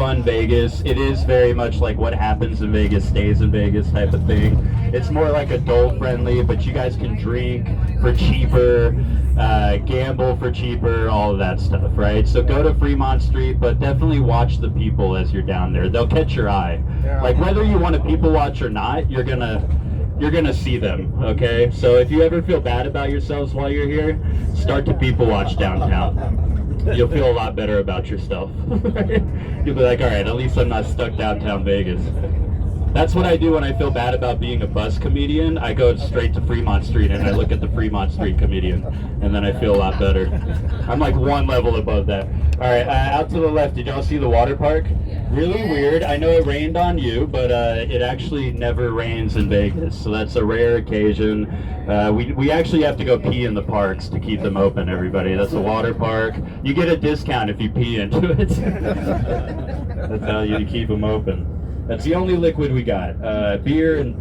fun Vegas. It is very much like what happens in Vegas stays in Vegas type of thing. It's more like adult friendly, but you guys can drink for cheaper, gamble for cheaper, all of that stuff, right? So go to Fremont Street, but definitely watch the people as you're down there. They'll catch your eye. Like whether you want to people watch or not, you're gonna see them, okay? So if you ever feel bad about yourselves while you're here, start to people watch downtown. You'll feel a lot better about yourself. You'll be like, all right, at least I'm not stuck downtown Vegas. That's what I do when I feel bad about being a bus comedian. I go straight to Fremont Street and I look at the Fremont Street comedian, and then I feel a lot better. I'm like one level above that. All right, out to the left, did y'all see the water park? Really weird. I know it rained on you, but it actually never rains in Vegas, so that's a rare occasion. We actually have to go pee in the parks to keep them open, everybody. That's a water park. You get a discount if you pee into it. That's how you keep them open. That's the only liquid we got. Beer and,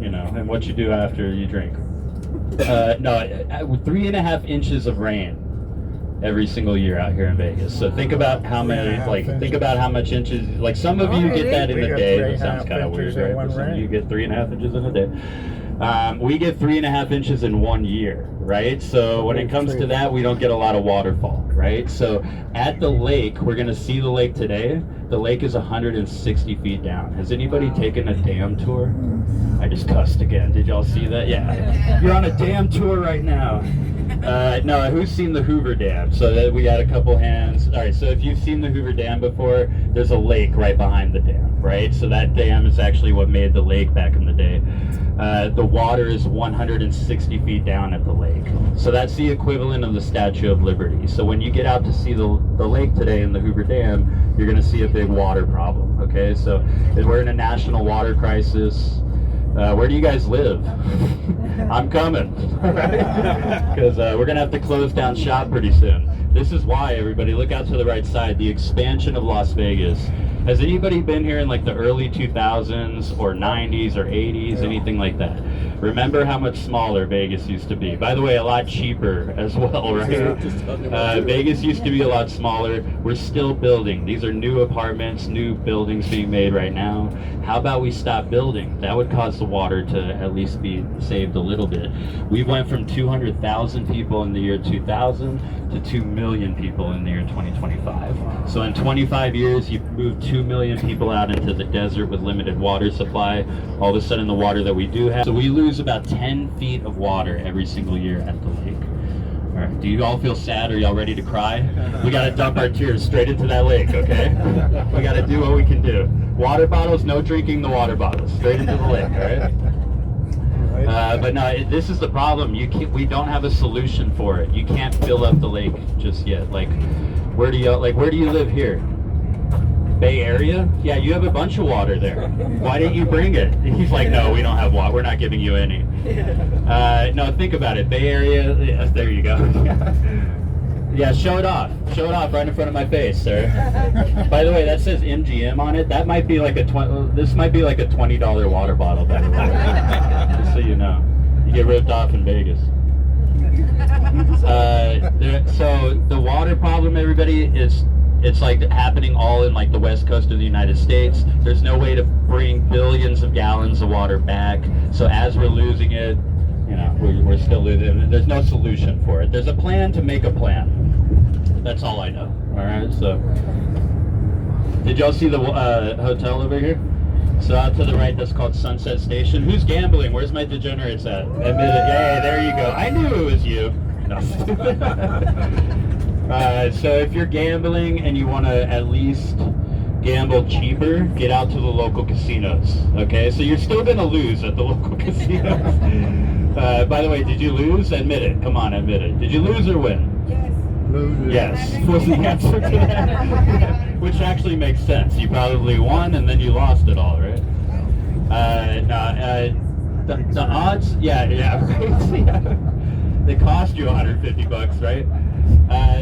and what you do after you drink. No, 3.5 inches of rain every single year out here in Vegas. So think about how many, think about how much inches, like some of you get that in a day. That sounds kind of weird, right? But some of you get 3.5 inches in a day. We get 3.5 inches in 1 year, right? So when it comes to that, we don't get a lot of waterfall, right? So at the lake, we're gonna see the lake today. The lake is 160 feet down. Has anybody taken a dam tour? I just cussed again. Did y'all see that? Yeah. You're on a dam tour right now. No, who's seen the Hoover Dam? So that we got a couple hands. All right, so if you've seen the Hoover Dam before, there's a lake right behind the dam, right? So that dam is actually what made the lake back in the day. The water is 160 feet down at the lake. So that's the equivalent of the Statue of Liberty. So when you get out to see the lake today in the Hoover Dam, you're going to see a big water problem, okay? So we're in a national water crisis. Where do you guys live? I'm coming, because we're going to have to close down shop pretty soon. This is why, everybody, look out to the right side, the expansion of Las Vegas. Has anybody been here in like the early 2000s or 90s or 80s, anything like that? Remember how much smaller Vegas used to be. By the way, a lot cheaper as well, right? Vegas used to be a lot smaller. We're still building. These are new apartments, new buildings being made right now. How about we stop building? That would cause the water to at least be saved a little bit. We went from 200,000 people in the year 2000 to 2 million people in the year 2025. So in 25 years, you've moved 2 million people out into the desert with limited water supply. All of a sudden, the water that we do have, so we lose about 10 feet of water every single year at the lake. All right, do you all feel sad? Are y'all ready to cry? We gotta dump our tears straight into that lake, okay? We gotta do what we can do. Water bottles, no drinking the water bottles, straight into the lake, all right? But no, this is the problem. We don't have a solution for it. You can't fill up the lake just yet. Like, where do you live here? Bay Area? Yeah, you have a bunch of water there. Why didn't you bring it? He's like, no, we don't have water. We're not giving you any. No, think about it. Bay Area, yeah, there you go. Yeah, show it off. Show it off right in front of my face, sir. By the way, that says MGM on it. That might be like this might be like a $20 water bottle, by the way. Just so you know. You get ripped off in Vegas. So the water problem, everybody, it's like happening all in like the west coast of the United States. There's no way to bring billions of gallons of water back. So as we're losing it, we're still losing it. There's no solution for it. There's a plan to make a plan. That's all I know. All right, so did y'all see the hotel over here? So out to the right, that's called Sunset Station. Who's gambling? Where's my degenerates at? Admit it. Yay, there you go. I knew it was you. No. So if you're gambling and you want to at least gamble cheaper, get out to the local casinos, okay? So you're still going to lose at the local casinos. By the way, did you lose? Admit it. Come on, admit it. Did you lose or win? Yes. Lose. Yes, was the answer to that. Which actually makes sense. You probably won and then you lost it all, right? The odds, yeah, right? Yeah. They cost you $150, right?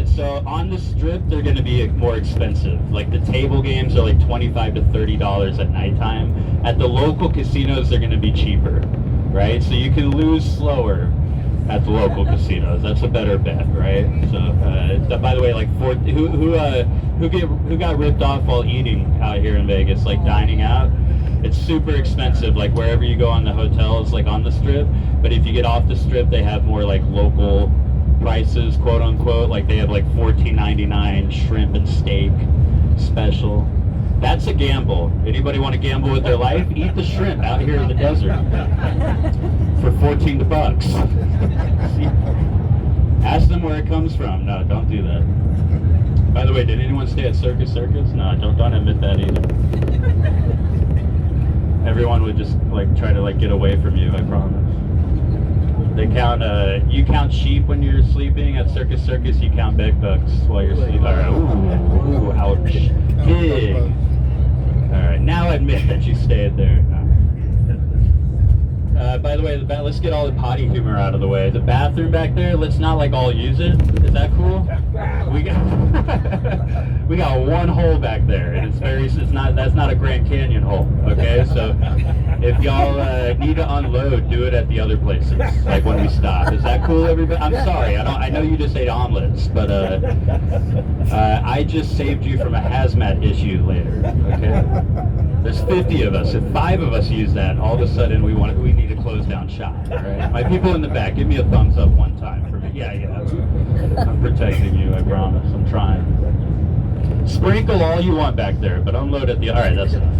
So on the strip, they're going to be more expensive. Like the table games are like $25 to $30 at nighttime. At the local casinos, they're going to be cheaper, right? So you can lose slower. at the local casinos. That's a better bet, right? So, by the way, like who got ripped off while eating out here in Vegas, like dining out? It's super expensive, like wherever you go on the hotels, like on the strip. But if you get off the strip, they have more like local prices, quote unquote. Like they have like $14.99 shrimp and steak special. That's a gamble. Anybody want to gamble with their life? Eat the shrimp out here in the desert for $14. Ask them where it comes from. No, don't do that. By the way, did anyone stay at Circus Circus? No, don't admit that either. Everyone would just like try to like get away from you, I promise. They count, you count sheep when you're sleeping at Circus Circus, you count bed bugs while you're sleeping. All right, ooh, ouch, big. All right, now admit that you stayed there. By the way, let's get all the potty humor out of the way. The bathroom back there, let's not like all use it. Is that cool? We got we got one hole back there, and that's not a Grand Canyon hole. Okay, so if y'all need to unload, do it at the other places, like when we stop. Is that cool, everybody? I'm sorry, I know you just ate omelets, but I just saved you from a hazmat issue later. Okay. There's 50 of us. If 5 of us use that, all of a sudden we need to close down shop. All right, my people in the back, give me a thumbs up one time for me. Yeah, I'm protecting you. I promise. I'm trying. Sprinkle all you want back there, but unload at the. All right, that's enough.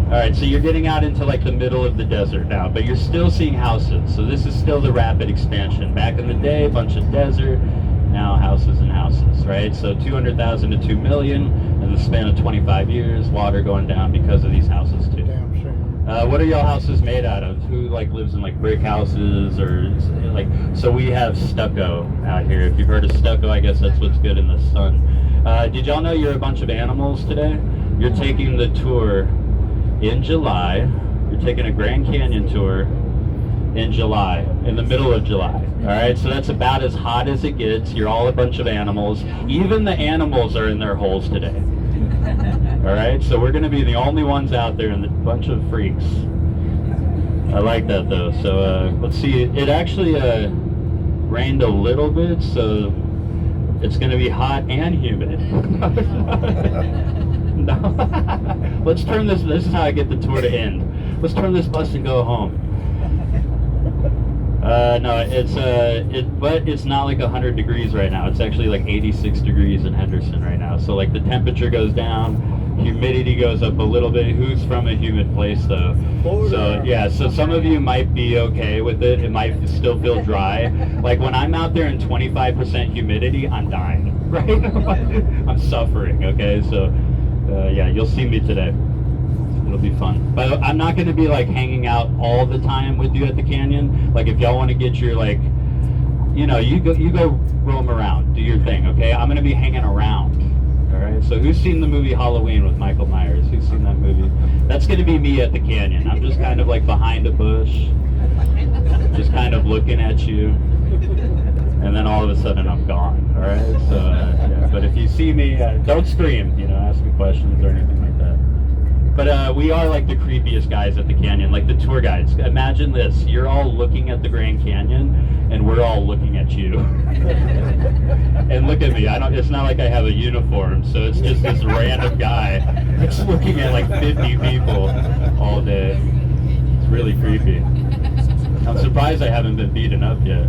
All right, so you're getting out into like the middle of the desert now, but you're still seeing houses. So this is still the rapid expansion. Back in the day, a bunch of desert. Now houses and houses, right? So 200,000 to 2 million in the span of 25 years. Water going down because of these houses too. Damn sure. What are y'all houses made out of? Who like lives in like brick houses or like? So we have stucco out here. If you've heard of stucco, I guess that's what's good in the sun. Did y'all know you're a bunch of animals today? You're taking the tour in July. You're taking a Grand Canyon tour in July, in the middle of July. All right, so that's about as hot as it gets. You're all a bunch of animals. Even the animals are in their holes today. All right, so we're going to be the only ones out there and a bunch of freaks. I like that though. So let's see. It actually rained a little bit, so it's going to be hot and humid. No. Let's turn this. This is how I get the tour to end. Let's turn this bus and go home. No, but it's not like 100 degrees right now. It's actually like 86 degrees in Henderson right now. So like the temperature goes down, humidity goes up a little bit. Who's from a humid place though? So yeah, so some of you might be okay with it. It might still feel dry. Like when I'm out there in 25% humidity, I'm dying, right? I'm suffering, okay? So yeah, you'll see me today. It'll be fun. But I'm not going to be like hanging out all the time with you at the canyon. Like if y'all want to get your like, you know, you go roam around, do your thing, okay? I'm going to be hanging around. All right. So who's seen the movie Halloween with Michael Myers? Who's seen that movie? That's going to be me at the canyon. I'm just kind of like behind a bush, just kind of looking at you, and then all of a sudden I'm gone. All right. So yeah. But if you see me, don't scream. You know, ask me questions or anything like that. But we are like the creepiest guys at the canyon, like the tour guides. Imagine this, you're all looking at the Grand Canyon and we're all looking at you. And look at me, it's not like I have a uniform, so it's just this random guy that's looking at like 50 people all day. It's really creepy. I'm surprised I haven't been beaten up yet.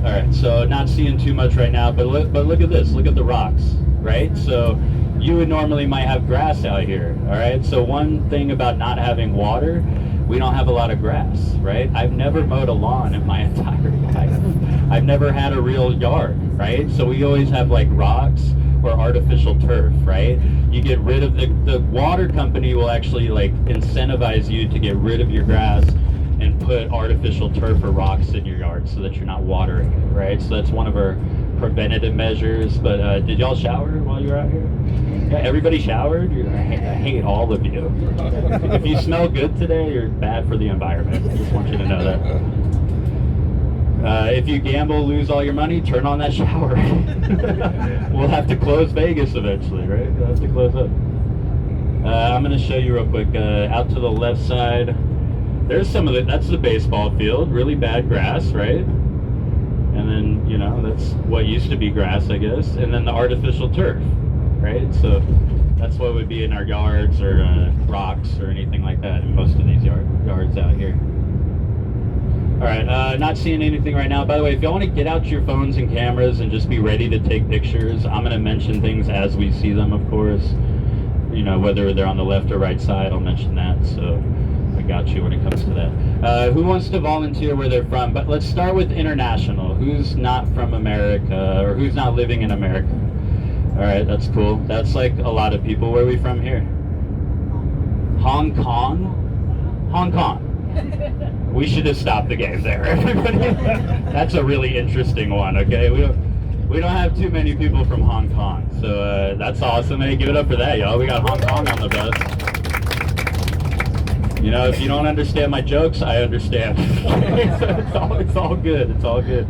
All right, so not seeing too much right now, but look at this, look at the rocks. Right? So you would normally might have grass out here, all right? So one thing about not having water, we don't have a lot of grass, right? I've never mowed a lawn in my entire life. I've never had a real yard, right? So we always have like rocks or artificial turf, right? You get rid of the water company will actually like incentivize you to get rid of your grass and put artificial turf or rocks in your yard so that you're not watering it, right? So that's one of our preventative measures. But did y'all shower while you were out here? Yeah, everybody showered? I hate all of you. If you smell good today, you're bad for the environment. I just want you to know that. If you gamble, lose all your money, turn on that shower. We'll have to close Vegas eventually, right? We'll have to close up. I'm going to show you real quick. Out to the left side, there's some of that's the baseball field. Really bad grass, right? And then, you know, that's what used to be grass, I guess. And then the artificial turf, right? So that's what would be in our yards or rocks or anything like that in most of these yards out here. All right, not seeing anything right now. By the way, if y'all want to get out your phones and cameras and just be ready to take pictures, I'm going to mention things as we see them, of course. You know, whether they're on the left or right side, I'll mention that. So I got you when it comes to that. Who wants to volunteer where they're from? But let's start with international. Who's not from America or who's not living in America? All right, that's cool. That's like a lot of people. Where are we from here? Hong Kong? Hong Kong. We should have stopped the game there, everybody. That's a really interesting one, okay? We don't have too many people from Hong Kong, so that's awesome. Hey, give it up for that, y'all. We got Hong Kong on the bus. You know, if you don't understand my jokes, I understand. it's all good. It's all good.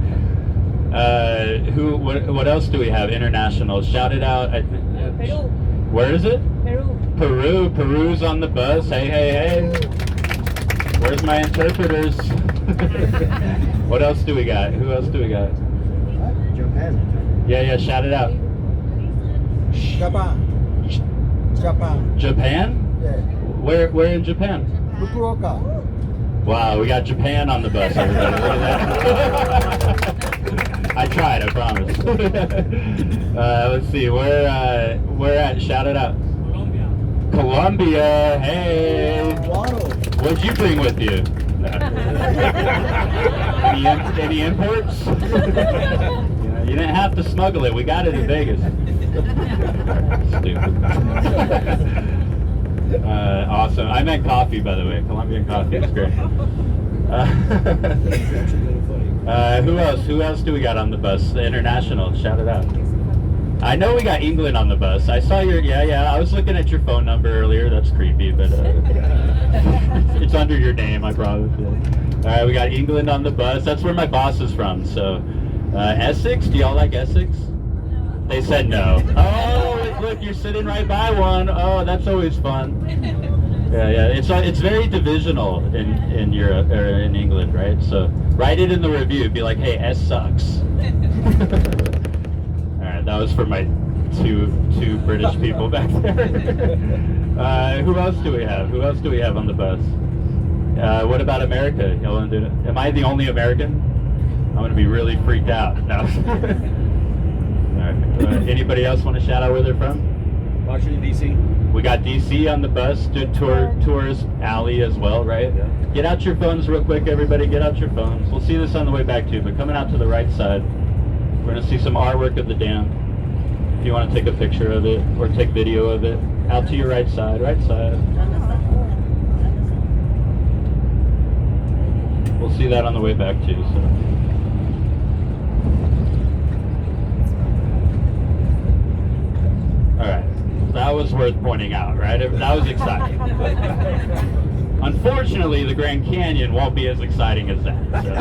What else do we have? International. Shout it out. Peru. Where is it? Peru. Peru's on the bus. Hey, hey, hey. Where's my interpreters? What else do we got? Who else do we got? Japan. Yeah, shout it out. Japan. Japan? Yeah. Where in Japan? Fukuoka. Wow, we got Japan on the bus, everybody. Look at that. I tried, I promise. Let's see, where at? Shout it out. Colombia, hey. Wow. What'd you bring with you? Any imports? You didn't have to smuggle it. We got it in Vegas. Stupid. Awesome. I meant coffee, by the way. Colombian coffee is great. Who else? Who else do we got on the bus? The international. Shout it out. I know we got England on the bus. I saw your, yeah. I was looking at your phone number earlier. That's creepy, but it's under your name, I promise. Yeah. All right, we got England on the bus. That's where my boss is from. So, Essex. Do y'all like Essex? They said no. Oh, look, you're sitting right by one. Oh, that's always fun. Yeah. It's very divisional in Europe or in England, right? So write it in the review. Be like, hey, S sucks. That was for my two British people back there. Who else do we have? Who else do we have on the bus? What about America? Y'all want to do it? Am I the only American? I'm going to be really freaked out. No. All right. Anybody else want to shout out where they're from? Washington, D.C. We got D.C. on the bus. Did tourist alley as well, right? Yeah. Get out your phones real quick, everybody. Get out your phones. We'll see this on the way back too, but coming out to the right side, we're going to see some artwork of the dam. If you want to take a picture of it or take video of it, out to your right side, We'll see that on the way back too. So. All right, that was worth pointing out, right? That was exciting. Unfortunately, the Grand Canyon won't be as exciting as that, so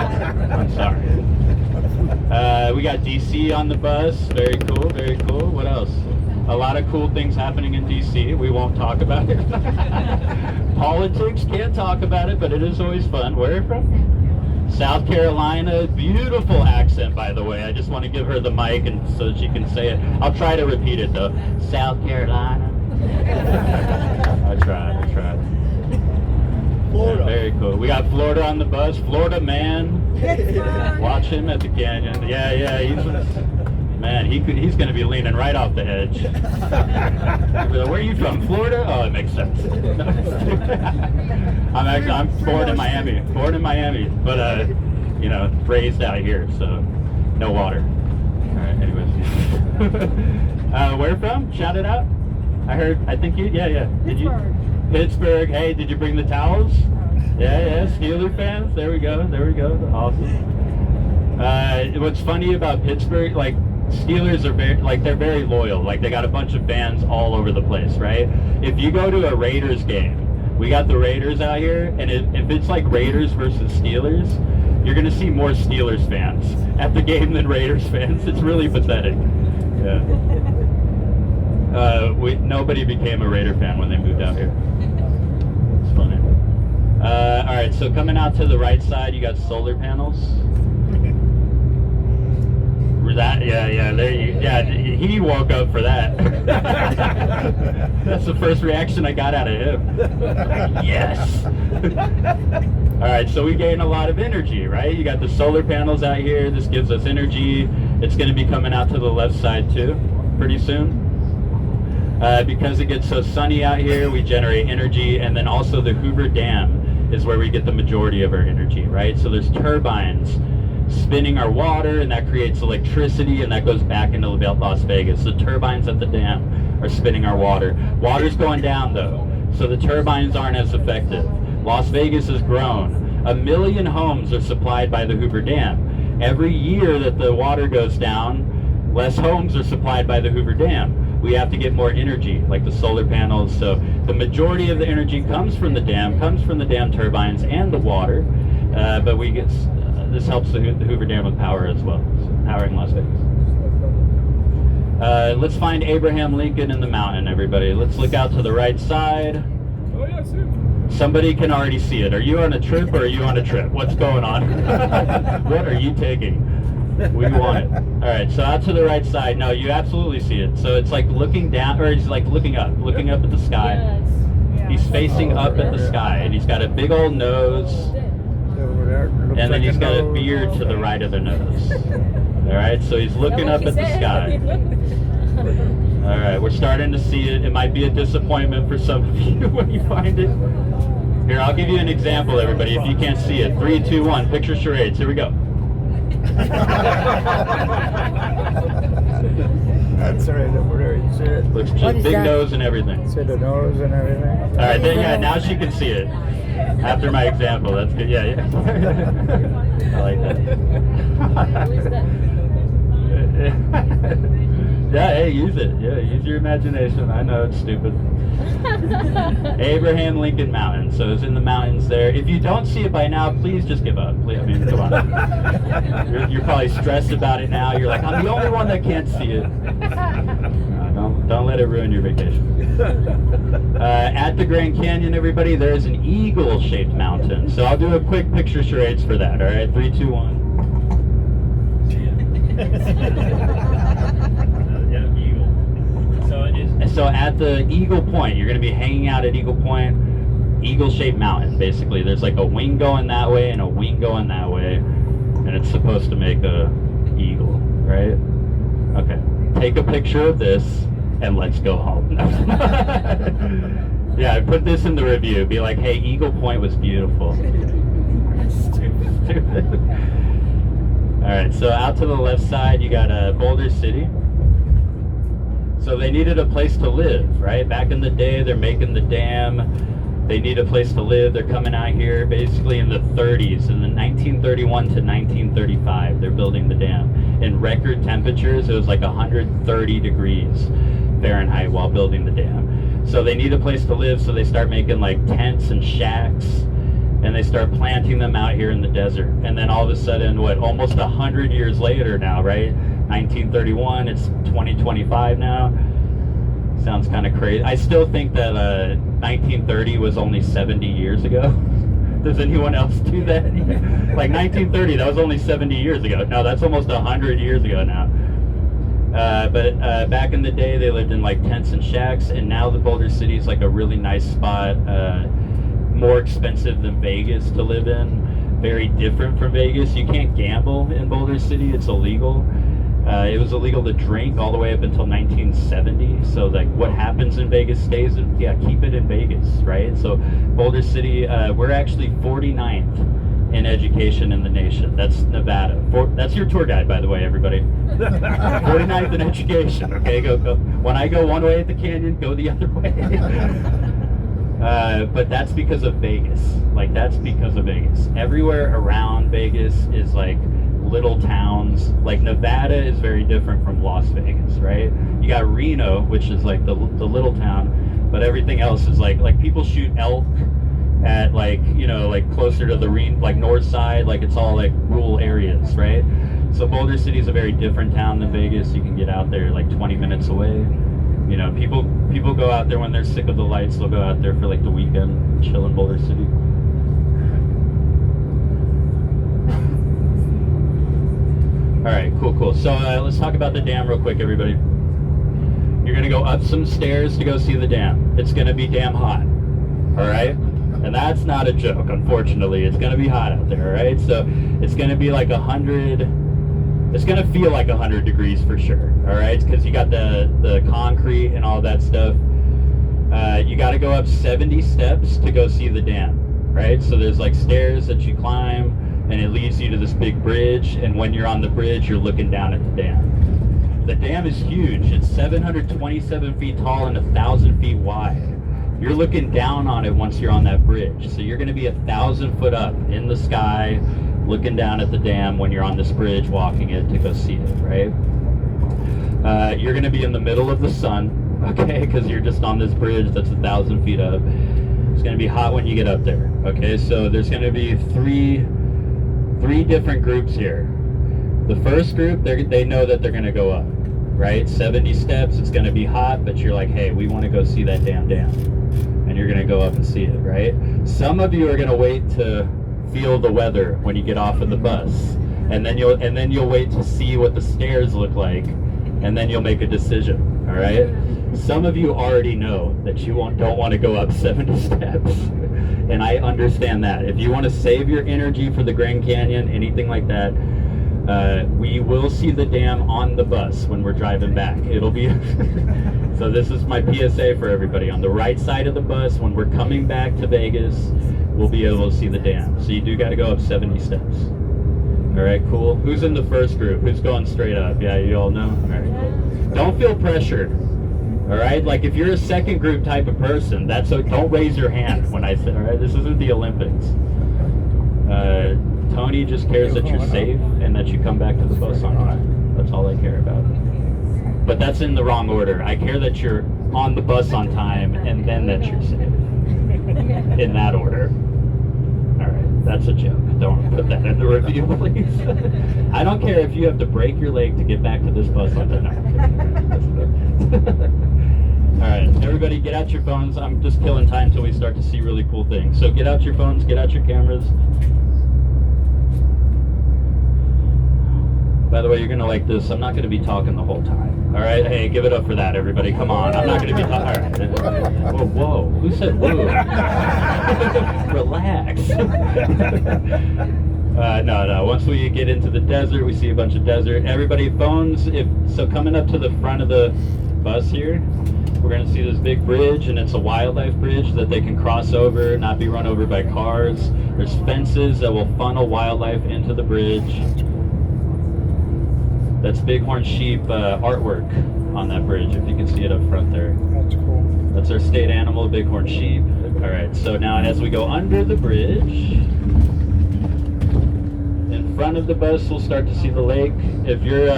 I'm sorry. We got DC on the bus. Very cool, very cool. What else? A lot of cool things happening in DC. We won't talk about it. Politics, can't talk about it, but it is always fun. Where are you from? South Carolina. Beautiful accent, by the way. I just want to give her the mic and so she can say it. I'll try to repeat it, though. South Carolina. I tried. Florida. Yeah, very cool. We got Florida on the bus. Florida man. Watch him at the canyon. Yeah. He's going to be leaning right off the edge. Where are you from? Florida? Oh, it makes sense. I'm born in Miami. But raised out here, so no water. All right. Anyways, where from? Shout it out. I think you. Yeah. Did you? Pittsburgh. Hey, did you bring the towels? Yeah. Steeler fans. There we go. Awesome. What's funny about Pittsburgh, like Steelers are they're very loyal. Like they got a bunch of fans all over the place, right? If you go to a Raiders game, we got the Raiders out here, and if it's like Raiders versus Steelers, you're gonna see more Steelers fans at the game than Raiders fans. It's really pathetic. Yeah. Nobody became a Raider fan when they moved out here. It's funny. All right, so coming out to the right side, you got solar panels. He woke up for that. That's the first reaction I got out of him. Yes. All right, so we gain a lot of energy, right? You got the solar panels out here. This gives us energy. It's going to be coming out to the left side too, pretty soon. Because it gets so sunny out here, we generate energy, and then also the Hoover Dam is where we get the majority of our energy, right? So there's turbines spinning our water, and that creates electricity, and that goes back into Las Vegas. The turbines at the dam are spinning our water. Water's going down though, so the turbines aren't as effective. Las Vegas has grown. 1 million homes are supplied by the Hoover Dam. Every year that the water goes down, less homes are supplied by the Hoover Dam. We have to get more energy, like the solar panels. So the majority of the energy comes from the dam turbines and the water, but we get this helps the Hoover Dam with power as well, so powering Las Vegas. Let's find Abraham Lincoln in the mountain, everybody. Let's look out to the right side. Oh, yeah, see. Somebody can already see it. Are you on a trip or are you on a trip? What's going on? What are you taking? We want it. All right, so out to the right side. No, you absolutely see it. So it's like looking down, or it's like looking up at the sky. Yes. Yeah. He's facing up at the sky, and he's got a big old nose, and then he's got a beard to the right of the nose. All right, so he's looking up at the sky. All right, we're starting to see it. It might be a disappointment for some of you when you find it. Here, I'll give you an example, everybody, if you can't see it. 3, 2, 1, picture charades. Here we go. That's right, over there, you see it? Looks just big nose and everything. See the nose and everything? All right, then, yeah, now she can see it. After my example, that's good. Yeah, yeah. I like that. Yeah, hey, use it. Yeah, use your imagination. I know it's stupid. Abraham Lincoln Mountain. So it's in the mountains there. If you don't see it by now, please just give up. Please, I mean, come on. You're probably stressed about it now. You're like, I'm the only one that can't see it. Don't let it ruin your vacation. At the Grand Canyon, everybody, there is an eagle-shaped mountain. So I'll do a quick picture charades for that. All right, 3, 2, 1. So at the Eagle Point, you're going to be hanging out at Eagle Point, eagle-shaped mountain, basically. There's like a wing going that way and a wing going that way, and it's supposed to make a eagle, right? Okay, take a picture of this, and let's go home. Yeah, I put this in the review. Be like, hey, Eagle Point was beautiful. Stupid. All right, so out to the left side, you got Boulder City. So they needed a place to live, right? Back in the day, they're making the dam. They need a place to live. They're coming out here basically in the 30s, in the 1931 to 1935, they're building the dam. In record temperatures, it was like 130 degrees Fahrenheit while building the dam. So they need a place to live, so they start making like tents and shacks, and they start planting them out here in the desert. And then all of a sudden, almost 100 years later now, right? 1931, it's 2025 now. Sounds kind of crazy. I still think that 1930 was only 70 years ago. Does anyone else do that? Like 1930, that was only 70 years ago. No, that's almost 100 years ago now. But back in the day, they lived in like tents and shacks, and now the Boulder City is like a really nice spot, more expensive than Vegas to live in, very different from Vegas. You can't gamble in Boulder City, it's illegal. It was illegal to drink all the way up until 1970. So like what happens in Vegas stays in, keep it in Vegas, right? So Boulder City, we're actually 49th in education in the nation. That's Nevada. That's your tour guide, by the way, everybody. 49th in education, okay? Go. When I go one way at the canyon, go the other way. But that's because of Vegas. Like, that's because of Vegas. Everywhere around Vegas is like little towns. Like Nevada is very different from Las Vegas, right? You got Reno, which is like the little town, but everything else is like people shoot elk at like, you know, like closer to the like north side, like it's all like rural areas, right? So Boulder City is a very different town than Vegas. You can get out there like 20 minutes away. You know, people go out there when they're sick of the lights. They'll go out there for like the weekend, chill in Boulder City. All right, cool. So let's talk about the dam real quick, everybody. You're gonna go up some stairs to go see the dam. It's gonna be damn hot. All right, and that's not a joke. Unfortunately, it's gonna be hot out there. All right, so it's gonna be like 100. It's gonna feel like 100 degrees for sure. All right, because you got the concrete and all that stuff. You got to go up 70 steps to go see the dam. Right, so there's like stairs that you climb, and it leads you to this big bridge. And when you're on the bridge, you're looking down at the dam. The dam is huge. It's 727 feet tall and 1,000 feet wide. You're looking down on it once you're on that bridge. So you're going to be 1,000 foot up in the sky, looking down at the dam when you're on this bridge, walking it to go see it, right? You're going to be in the middle of the sun, okay, because you're just on this bridge that's 1,000 feet up. It's going to be hot when you get up there, okay? So there's going to be three different groups here. The first group, they know that they're going to go up, right? 70 steps, it's going to be hot, but you're like, hey, we want to go see that damn dam. And you're going to go up and see it, right? Some of you are going to wait to feel the weather when you get off of the bus, and then you'll wait to see what the stairs look like, and then you'll make a decision. All right, some of you already know that you don't want to go up 70 steps, and I understand that. If you want to save your energy for the Grand Canyon, anything like that, we will see the dam on the bus when we're driving back. It'll be so this is my PSA for everybody. On the right side of the bus, when we're coming back to Vegas, we'll be able to see the dam. So you do got to go up 70 steps. All right, cool. Who's in the first group? Who's going straight up? Yeah, you all know? All right, cool. Don't feel pressured. All right, like if you're a second group type of person, don't raise your hand when I say, all right, this isn't the Olympics. Tony just cares that you're safe and that you come back to the bus on time. That's all I care about. But that's in the wrong order. I care that you're on the bus on time and then that you're safe. In that order. Alright, that's a joke. Don't put that in the review, please. I don't care if you have to break your leg to get back to this bus on time. Alright, everybody get out your phones. I'm just killing time until we start to see really cool things. So get out your phones, get out your cameras. By the way, you're going to like this. I'm not going to be talking the whole time. All right? Hey, give it up for that, everybody. Come on. I'm not going to be talking. All right. Whoa. Who said whoa? Relax. No. Once we get into the desert, we see a bunch of desert. Everybody, phones. So coming up to the front of the bus here, we're going to see this big bridge, and it's a wildlife bridge that they can cross over, not be run over by cars. There's fences that will funnel wildlife into the bridge. That's bighorn sheep artwork on that bridge, if you can see it up front there. That's cool. That's our state animal, bighorn sheep. All right, so now as we go under the bridge, in front of the bus, we'll start to see the lake. If you're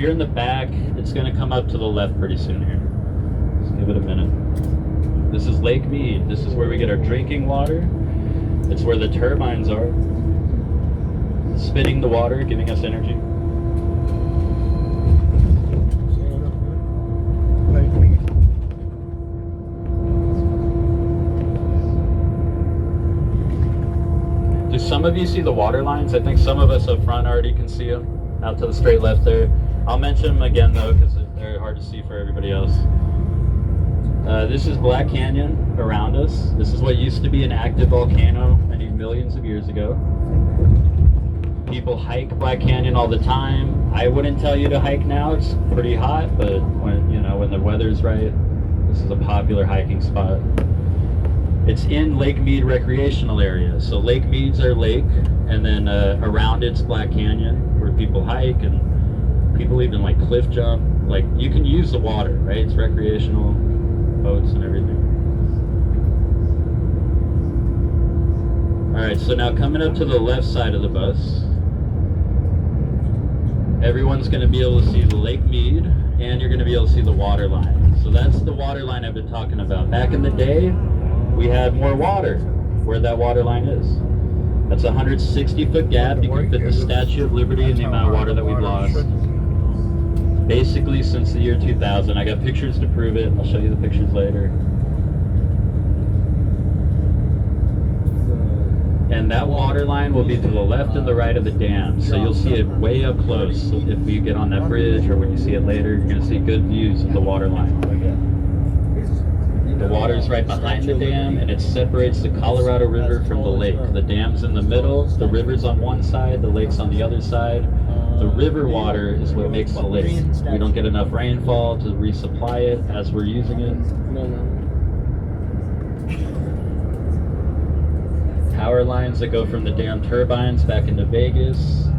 in the back, it's going to come up to the left pretty soon here. Just give it a minute. This is Lake Mead. This is where we get our drinking water. It's where the turbines are, spinning the water, giving us energy. Do some of you see the water lines? I think some of us up front already can see them out to the straight left there. I'll mention them again though because they're hard to see for everybody else. This is Black Canyon around us. This is what used to be an active volcano many millions of years ago. People hike Black Canyon all the time. I wouldn't tell you to hike now. It's pretty hot, but when the weather's right, this is a popular hiking spot. It's in Lake Mead recreational area. So Lake Mead's our lake, and then around it's Black Canyon, where people hike and people even like cliff jump. Like you can use the water, right? It's recreational, boats and everything. All right, so now coming up to the left side of the bus, everyone's going to be able to see the Lake Mead, and you're going to be able to see the water line. So that's the water line I've been talking about. Back in the day, we had more water where that water line is. That's a 160-foot gap. You can fit the Statue of Liberty and the amount of water that we've lost. basically since the year 2000. I got pictures to prove it. I'll show you the pictures later. And that water line will be to the left and the right of the dam, so you'll see it way up close. So if we get on that bridge or when you see it later, you're going to see good views of the water line. The water is right behind the dam, and it separates the Colorado River from the lake. The dam's in the middle, the river's on one side, the lake's on the other side. The river water is what makes the lake. We don't get enough rainfall to resupply it as we're using it. Power lines that go from the dam turbines back into Vegas.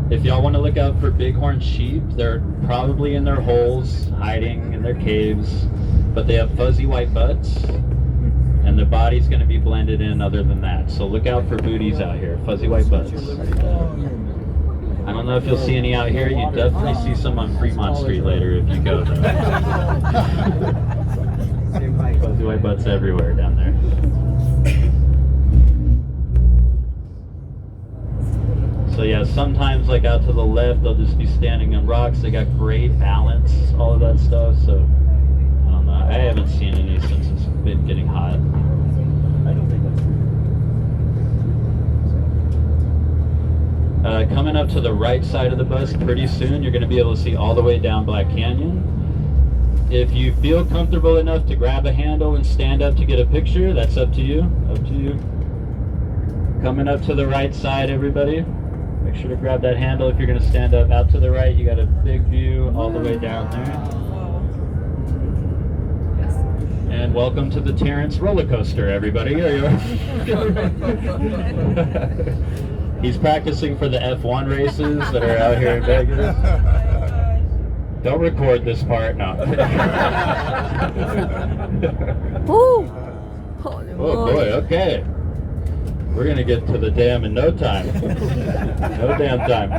If y'all want to look out for bighorn sheep, they're probably in their holes, hiding in their caves, but they have fuzzy white butts, and their body's going to be blended in other than that. So look out for booties out here, fuzzy white butts. I don't know if you'll see any out here. You definitely see some on Fremont Street later if you go though. Fuzzy white butts everywhere down there. So yeah, sometimes like out to the left, they'll just be standing on rocks. They got great balance, all of that stuff. So I don't know. I haven't seen any since it's been getting hot. I don't think that's true. Coming up to the right side of the bus, pretty soon you're going to be able to see all the way down Black Canyon. If you feel comfortable enough to grab a handle and stand up to get a picture, that's up to you. Up to you. Coming up to the right side, everybody. Make sure to grab that handle if you're going to stand up. Out to the right, you got a big view all the way down there. And welcome to the Terrence roller coaster, everybody. Here you are. He's practicing for the F1 races that are out here in Vegas. Don't record this part, no. Woo! Oh boy, okay. We're gonna get to the dam in no time. No damn time.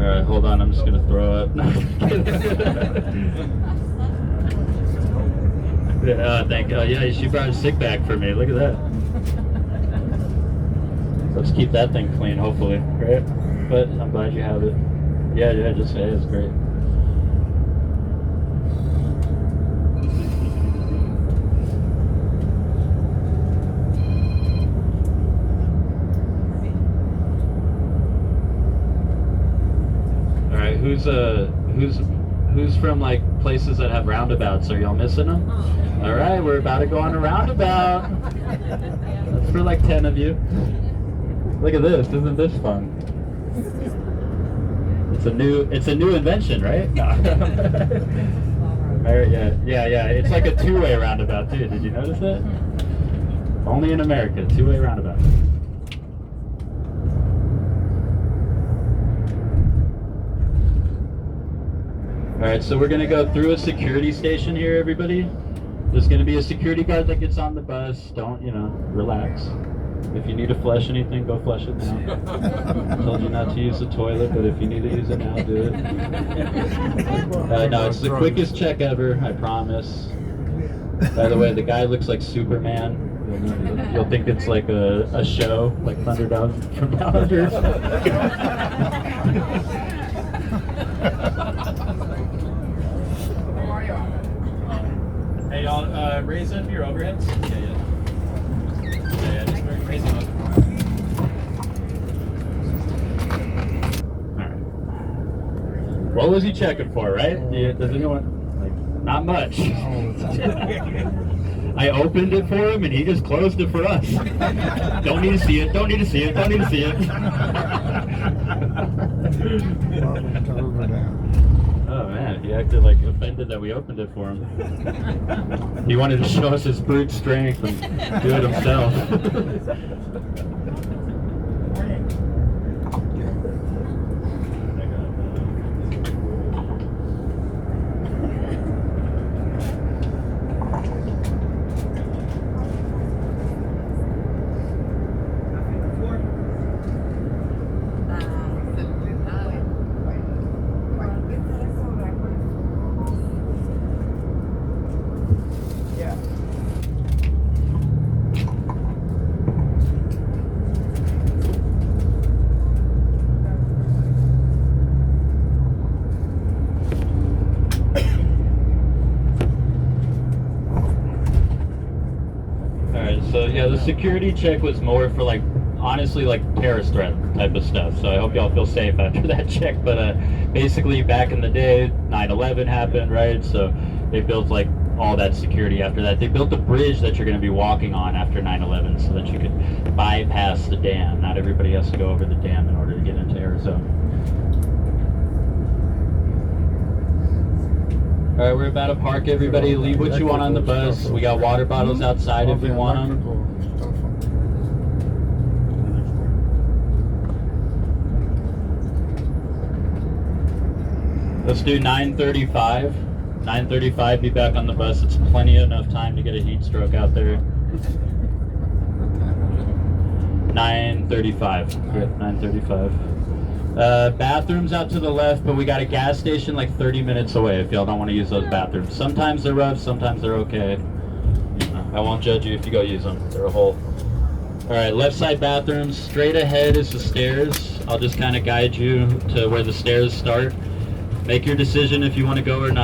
Alright, hold on, I'm just gonna throw up. Thank you. Yeah, she brought a sick bag for me. Look at that. Let's keep that thing clean, hopefully, right? But I'm glad you have it. Yeah, just say it's great. Who's from like places that have roundabouts? Are y'all missing them? All right, we're about to go on a roundabout. That's for like 10 of you. Look at this! Isn't this fun? It's a new invention, right? Yeah. It's like a two-way roundabout too. Did you notice that? Only in America, two-way roundabout. Alright, so we're going to go through a security station here, everybody. There's going to be a security guard that gets on the bus. Don't, relax. If you need to flush anything, go flush it now. I told you not to use the toilet, but if you need to use it now, do it. No, it's the quickest check ever, I promise. By the way, the guy looks like Superman. You'll think it's like a show, like Thunder Down from Down Under. Hey, y'all, raise up your overheads. Yeah, just raise them up. Alright. What was he checking for, right? Does anyone? Not much. I opened it for him and he just closed it for us. Don't need to see it, don't need to see it, don't need to see it. Oh man, he acted like offended that we opened it for him. He wanted to show us his brute strength and do it himself. the security check was more for like, honestly, like terrorist threat type of stuff. So I hope y'all feel safe after that check. But basically, back in the day, 9/11 happened, right? So they built like all that security after that. They built a bridge that you're going to be walking on after 9/11 so that you could bypass the dam. Not everybody has to go over the dam in order to get into Arizona. All right, we're about to park, everybody. Leave what you want on the bus. We got water bottles outside if you want them. Let's do 9:35. 9:35, be back on the bus. It's plenty enough time to get a heat stroke out there. 9:35. Yep, 9:35. Bathrooms out to the left, but we got a gas station like 30 minutes away if y'all don't want to use those bathrooms. Sometimes they're rough, sometimes they're okay. I won't judge you if you go use them. They're a hole. All right, left side bathrooms. Straight ahead is the stairs. I'll just kind of guide you to where the stairs start. Make your decision if you want to go or not.